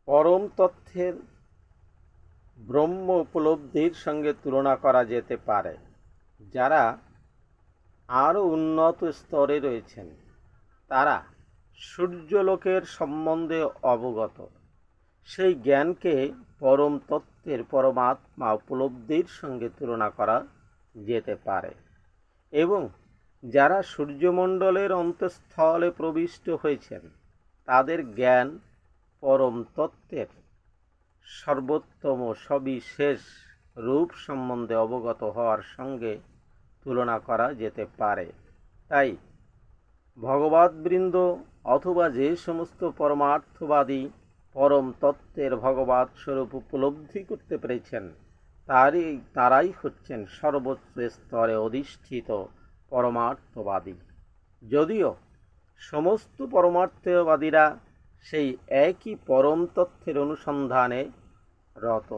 পরম তথ্যের ব্রহ্ম উপলব্ধির সঙ্গে তুলনা করা যেতে পারে। যারা আরও উন্নত স্তরে রয়েছেন তারা সূর্যলোকের সম্বন্ধে অবগত। সেই জ্ঞানকে পরম তত্ত্বের পরমাত্মা উপলব্ধির সঙ্গে তুলনা করা যেতে পারে এবং যারা সূর্যমণ্ডলের অন্তঃস্থলে প্রবিষ্ট হয়েছেন তাদের জ্ঞান পরম তত্ত্বের সর্বোত্তম সবিশেষ রূপ সম্বন্ধে অবগত হওয়ার সঙ্গে তুলনা করা যেতে পারে। তাই ভগবদ্বৃন্দ অথবা যে সমস্ত পরমার্থবাদী পরম তত্ত্বের ভগবৎ স্বরূপ উপলব্ধি করতে পেরেছেন তারাই হচ্ছেন সর্বোচ্চ স্তরে অধিষ্ঠিত পরমার্থবাদী। যদিও সমস্ত পরমার্থবাদীরা সেই একই পরম তত্ত্বের অনুসন্ধানে রত।